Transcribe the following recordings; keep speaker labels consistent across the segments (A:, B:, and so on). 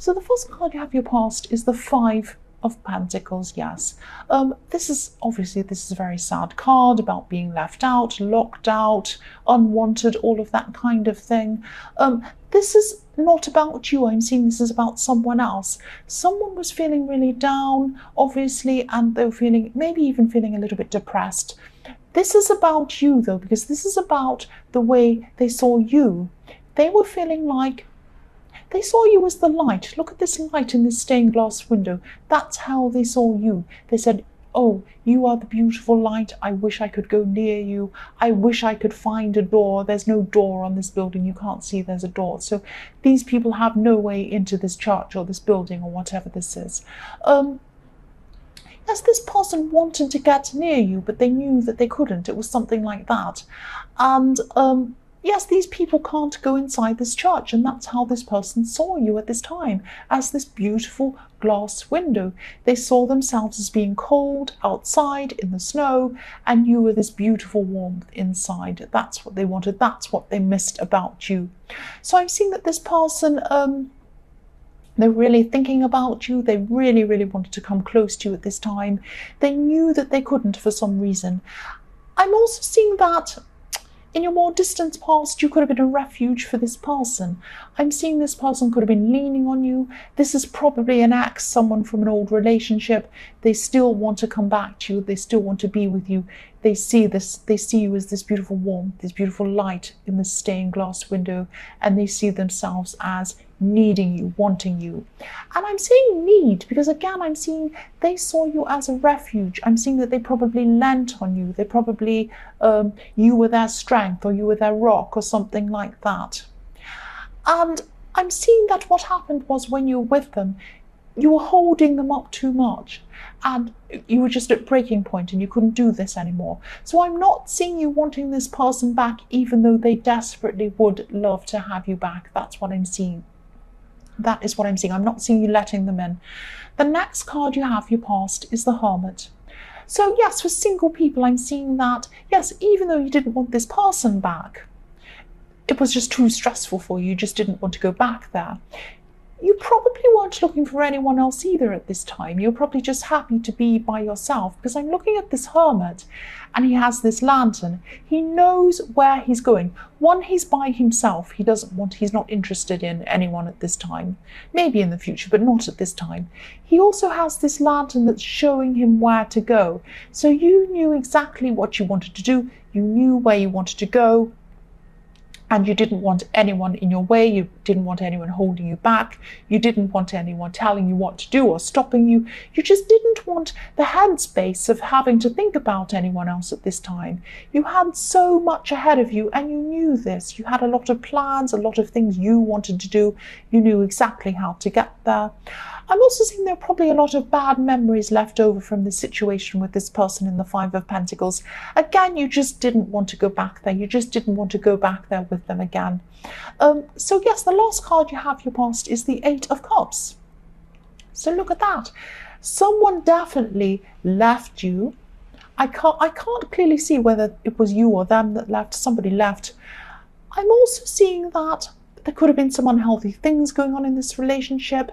A: So the first card you have your past is the Five of Pentacles. Yes, this is a very sad card about being left out, locked out, unwanted, all of that kind of thing. This is not about you. I'm seeing this is about someone else. Someone was feeling really down, obviously, and they were maybe even feeling a little bit depressed. This is about you though, because this is about the way they saw you. They were feeling like they saw you as the light. Look at this light in this stained glass window. That's how they saw you. They said, oh, you are the beautiful light. I wish I could go near you. I wish I could find a door. There's no door on this building. You can't see there's a door. So these people have no way into this church or this building or whatever this is. Yes, this person wanted to get near you, but they knew that they couldn't. It was something like that. And yes, these people can't go inside this church, and that's how this person saw you at this time, as this beautiful glass window. They saw themselves as being cold outside in the snow, and you were this beautiful warmth inside. That's what they wanted. That's what they missed about you. So I'm seeing that this person, they're really thinking about you. They really, really wanted to come close to you at this time. They knew that they couldn't for some reason. I'm also seeing that in your more distant past, you could have been a refuge for this person. I'm seeing this person could have been leaning on you. This is probably an ex, someone from an old relationship. They still want to come back to you. They still want to be with you. They see you as this beautiful warmth, this beautiful light in this stained glass window, and they see themselves as needing you, wanting you. And I'm saying need because, again, I'm seeing they saw you as a refuge. I'm seeing that they probably lent on you. They probably, you were their strength, or you were their rock, or something like that. And I'm seeing that what happened was, when you were with them, you were holding them up too much, and you were just at breaking point and you couldn't do this anymore. So I'm not seeing you wanting this person back, even though they desperately would love to have you back. That's what I'm seeing. That is what I'm seeing. I'm not seeing you letting them in. The next card you have, your past, is the Hermit. So yes, for single people, I'm seeing that, yes, even though you didn't want this person back, it was just too stressful for you. You just didn't want to go back there. You probably weren't looking for anyone else either at this time. You're probably just happy to be by yourself, because I'm looking at this Hermit and he has this lantern. He knows where he's going. One, he's by himself. He's not interested in anyone at this time. Maybe in the future, but not at this time. He also has this lantern that's showing him where to go. So you knew exactly what you wanted to do. You knew where you wanted to go. And you didn't want anyone in your way. You didn't want anyone holding you back. You didn't want anyone telling you what to do or stopping you. You just didn't want the headspace of having to think about anyone else at this time. You had so much ahead of you, and you knew this. You had a lot of plans, a lot of things you wanted to do. You knew exactly how to get there. I'm also seeing there are probably a lot of bad memories left over from this situation with this person in the Five of Pentacles. Again, you just didn't want to go back there. You just didn't want to go back there with them again. So yes, the last card you have your past is the Eight of Cups. So look at that. Someone definitely left you. I can't clearly see whether it was you or them that left. Somebody left. I'm also seeing that there could have been some unhealthy things going on in this relationship.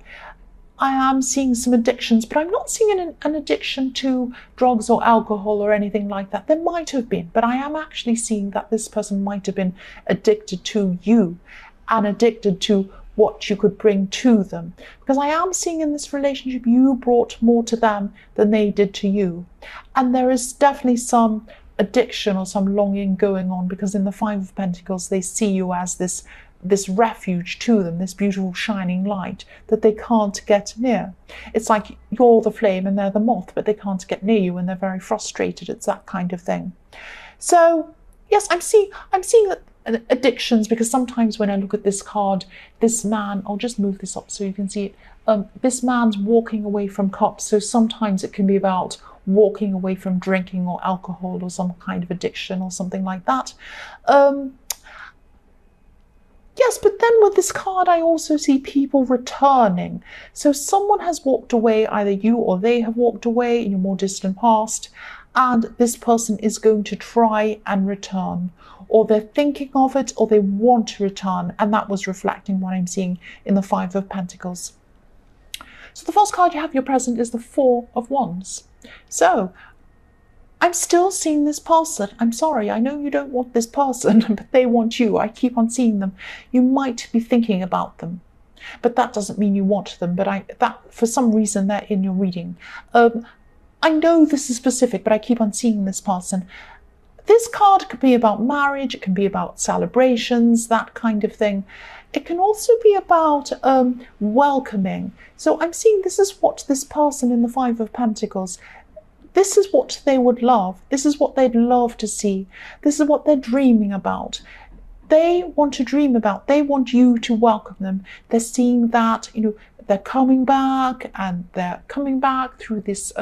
A: I am seeing some addictions, but I'm not seeing an addiction to drugs or alcohol or anything like that. There might have been, but I am actually seeing that this person might have been addicted to you and addicted to what you could bring to them. Because I am seeing in this relationship, you brought more to them than they did to you. And there is definitely some addiction or some longing going on, because in the Five of Pentacles, they see you as this refuge to them, this beautiful shining light that they can't get near. It's like you're the flame and they're the moth, but they can't get near you and they're very frustrated. It's that kind of thing. So yes, I'm seeing that addictions, because sometimes when I look at this card, this man, I'll just move this up so you can see it. This man's walking away from cups. So sometimes it can be about walking away from drinking or alcohol or some kind of addiction or something like that. Yes, but then with this card, I also see people returning. So someone has walked away, either you or they have walked away in your more distant past, and this person is going to try and return, or they're thinking of it, or they want to return. And that was reflecting what I'm seeing in the Five of Pentacles. So the first card you have your present is the Four of Wands. So I'm still seeing this person. I'm sorry, I know you don't want this person, but they want you. I keep on seeing them. You might be thinking about them, but that doesn't mean you want them. But that for some reason they're in your reading. I know this is specific, but I keep on seeing this person. This card could be about marriage. It can be about celebrations, that kind of thing. It can also be about welcoming. So I'm seeing this is what this person in the Five of Pentacles, this is what they would love. This is what they'd love to see. This is what they're dreaming about. They want to dream about. They want you to welcome them. They're seeing that, they're coming back, and they're coming back through this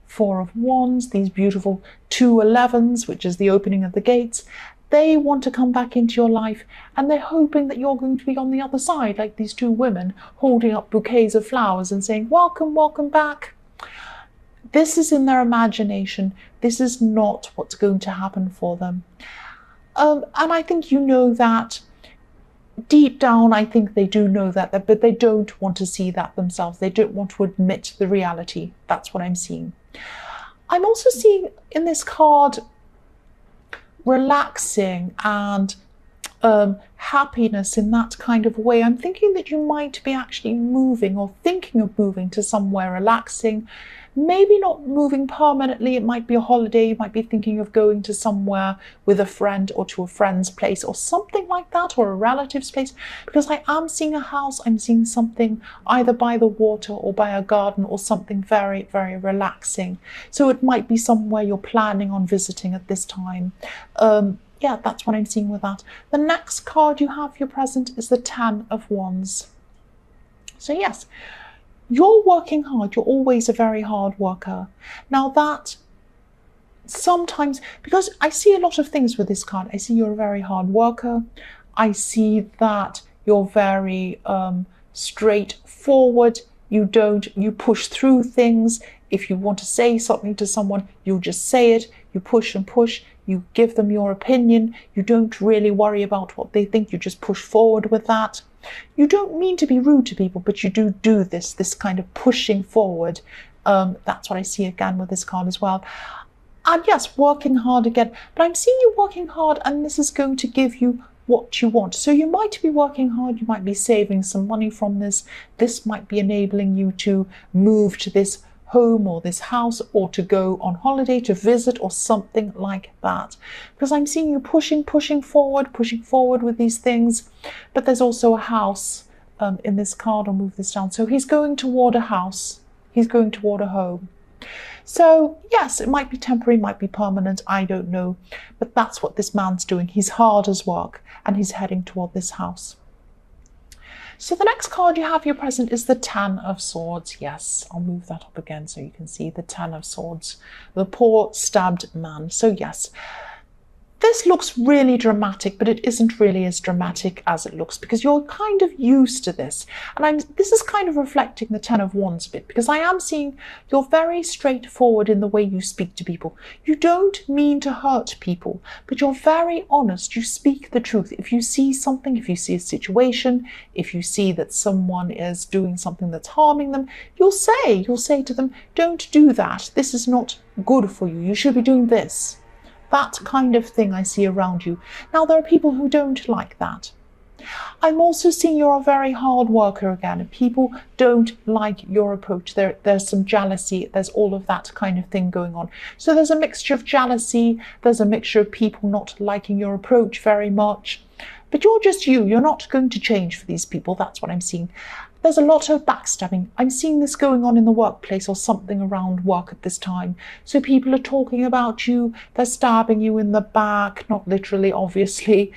A: Four of Wands, these beautiful 2 11s, which is the opening of the gates. They want to come back into your life, and they're hoping that you're going to be on the other side, like these 2 women holding up bouquets of flowers and saying, welcome, welcome back. This is in their imagination. This is not what's going to happen for them. And I think you know that. Deep down, I think they do know that, but they don't want to see that themselves. They don't want to admit the reality. That's what I'm seeing. I'm also seeing in this card relaxing and happiness in that kind of way. I'm thinking that you might be actually moving or thinking of moving to somewhere relaxing. Maybe not moving permanently. It might be a holiday. You might be thinking of going to somewhere with a friend or to a friend's place or something like that, or a relative's place, because I am seeing a house. I'm seeing something either by the water or by a garden or something very, very relaxing. So it might be somewhere you're planning on visiting at this time. Yeah, that's what I'm seeing with that. The next card you have your present is the Ten of Wands. So yes, you're working hard. You're always a very hard worker. Now that sometimes, because I see a lot of things with this card. I see you're a very hard worker. I see that you're very straightforward. You push through things. If you want to say something to someone, you'll just say it. You push and push. You give them your opinion. You don't really worry about what they think. You just push forward with that. You don't mean to be rude to people, but you do this kind of pushing forward. That's what I see again with this card as well. And yes, working hard again. But I'm seeing you working hard, and this is going to give you what you want. So you might be working hard. You might be saving some money from this. This might be enabling you to move to this home or this house, or to go on holiday, to visit, or something like that. Because I'm seeing you pushing forward with these things. But there's also a house in this card. I'll move this down. So he's going toward a house. He's going toward a home. So yes, it might be temporary, might be permanent, I don't know. But that's what this man's doing. He's hard as work, and he's heading toward this house. So the next card you have your present is the Ten of Swords. Yes, I'll move that up again so you can see the Ten of Swords, the poor stabbed man. So yes, this looks really dramatic, but it isn't really as dramatic as it looks, because you're kind of used to this. And this is kind of reflecting the Ten of Wands a bit, because I am seeing you're very straightforward in the way you speak to people. You don't mean to hurt people, but you're very honest. You speak the truth. If you see something, if you see a situation, if you see that someone is doing something that's harming them, you'll say to them, don't do that. This is not good for you. You should be doing this. That kind of thing I see around you. Now, there are people who don't like that. I'm also seeing you're a very hard worker again, and people don't like your approach. There's some jealousy. There's all of that kind of thing going on. So there's a mixture of jealousy. There's a mixture of people not liking your approach very much. But you're just you. You're not going to change for these people. That's what I'm seeing. There's a lot of backstabbing. I'm seeing this going on in the workplace or something around work at this time. So people are talking about you. They're stabbing you in the back, not literally, obviously.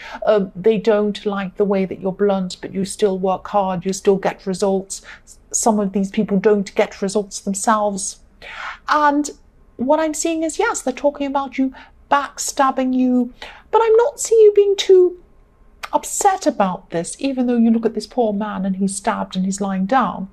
A: They don't like the way that you're blunt, but you still work hard. You still get results. Some of these people don't get results themselves. And what I'm seeing is, yes, they're talking about you, backstabbing you. But I'm not seeing you being too upset about this, even though you look at this poor man and he's stabbed and he's lying down.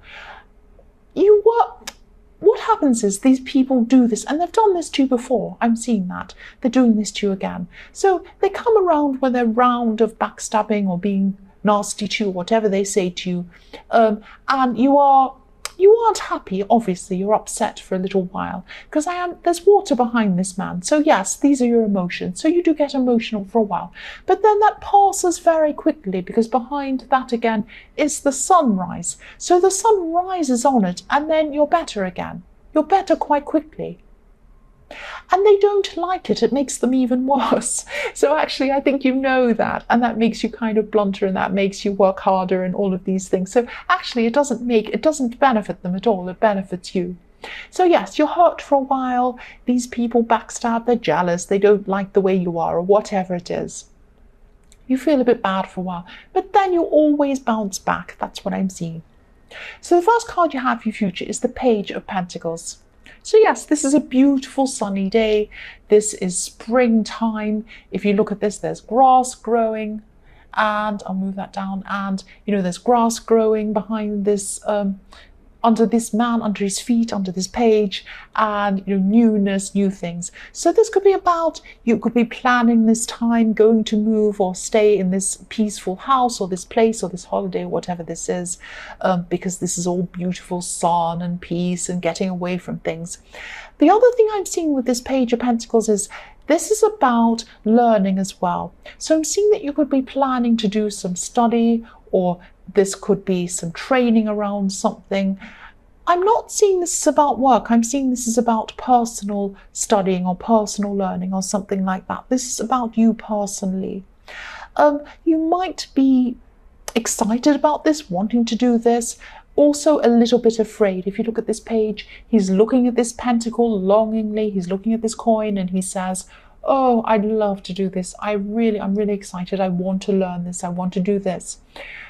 A: What happens is these people do this, and they've done this to you before. I'm seeing that. They're doing this to you again. So they come around with their round of backstabbing or being nasty to you, whatever they say to you. And you are You aren't happy, obviously, you're upset for a little while, because there's water behind this man. So yes, these are your emotions. So you do get emotional for a while. But then that passes very quickly, because behind that again is the sunrise. So the sun rises on it, and then you're better again. You're better quite quickly. And they don't like it. It makes them even worse. So actually, I think you know that, and that makes you kind of blunter, and that makes you work harder and all of these things. So actually, it doesn't benefit them at all. It benefits you. So yes, you're hurt for a while. These people backstab, they're jealous, they don't like the way you are, or whatever it is. You feel a bit bad for a while, but then you always bounce back. That's what I'm seeing. So the first card you have for your future is the Page of Pentacles. So yes, this is a beautiful sunny day. This is springtime. If you look at this, there's grass growing, and I'll move that down. And there's grass growing behind this, under this man, under his feet, under this page, and newness, new things. So this could be about, you could be planning this time, going to move or stay in this peaceful house or this place or this holiday or whatever this is, because this is all beautiful sun and peace and getting away from things. The other thing I'm seeing with this Page of Pentacles is this is about learning as well. So I'm seeing that you could be planning to do some study, or this could be some training around something. I'm not seeing this is about work. I'm seeing this is about personal studying or personal learning or something like that. This is about you personally. You might be excited about this, wanting to do this, also a little bit afraid. If you look at this page, he's looking at this pentacle longingly, he's looking at this coin, and he says, oh, I'd love to do this. I'm really excited. I want to learn this. I want to do this.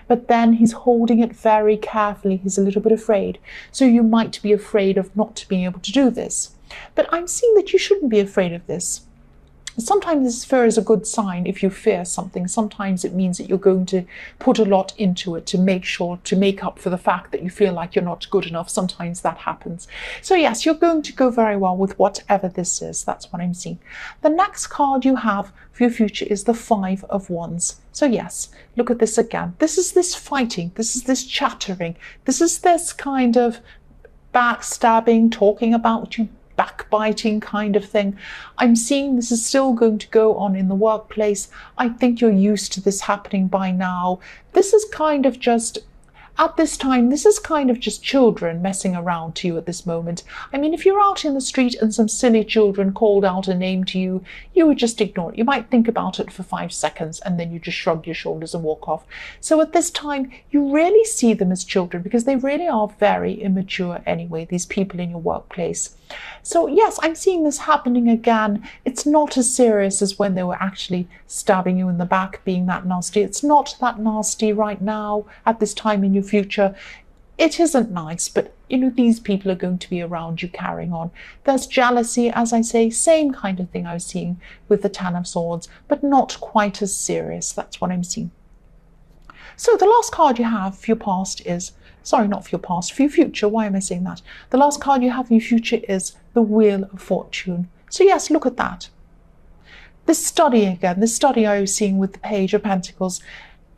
A: But then he's holding it very carefully. He's a little bit afraid. So you might be afraid of not being able to do this. But I'm seeing that you shouldn't be afraid of this. Sometimes this fear is a good sign. If you fear something, sometimes it means that you're going to put a lot into it to make up for the fact that you feel like you're not good enough. Sometimes that happens. So yes, you're going to go very well with whatever this is. That's what I'm seeing. The next card you have for your future is the Five of Wands. So yes, look at this again. This is this fighting. This is this chattering. This is this kind of backstabbing, talking about you, backbiting kind of thing. I'm seeing this is still going to go on in the workplace. I think you're used to this happening by now. This is kind of just, at this time, this is kind of just children messing around to you at this moment. I mean, if you're out in the street and some silly children called out a name to you, you would just ignore it. You might think about it for 5 seconds and then you just shrug your shoulders and walk off. So at this time, you really see them as children because they really are very immature anyway, these people in your workplace. So yes, I'm seeing this happening again. It's not as serious as when they were actually stabbing you in the back, being that nasty. It's not that nasty right now at this time in your future. It isn't nice, but these people are going to be around you carrying on. There's jealousy, as I say, same kind of thing I was seeing with the Ten of Swords, but not quite as serious. That's what I'm seeing. So the last card you have for your past is, sorry, not for your past, for your future. Why am I saying that? The last card you have for your future is the Wheel of Fortune. So yes, look at that. This study again, this study I was seeing with the Page of Pentacles,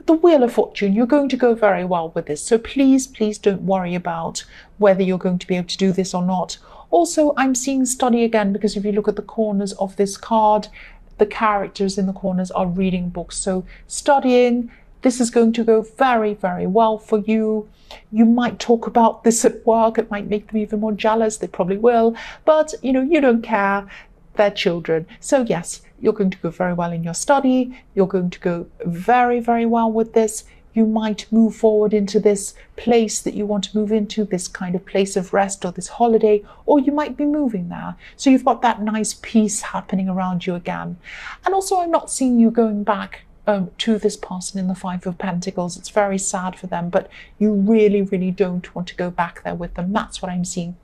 A: the Wheel of Fortune, you're going to go very well with this. So please don't worry about whether you're going to be able to do this or not. Also, I'm seeing study again because if you look at the corners of this card, the characters in the corners are reading books. So studying, this is going to go very well for you. You might talk about this at work. It might make them even more jealous. They probably will. But, you don't care. They're children. So yes, you're going to go very well in your study. You're going to go very well with this. You might move forward into this place that you want to move into, this kind of place of rest or this holiday, or you might be moving there. So you've got that nice peace happening around you again. And also, I'm not seeing you going back to this person in the Five of Pentacles. It's very sad for them, but you really don't want to go back there with them. That's what I'm seeing.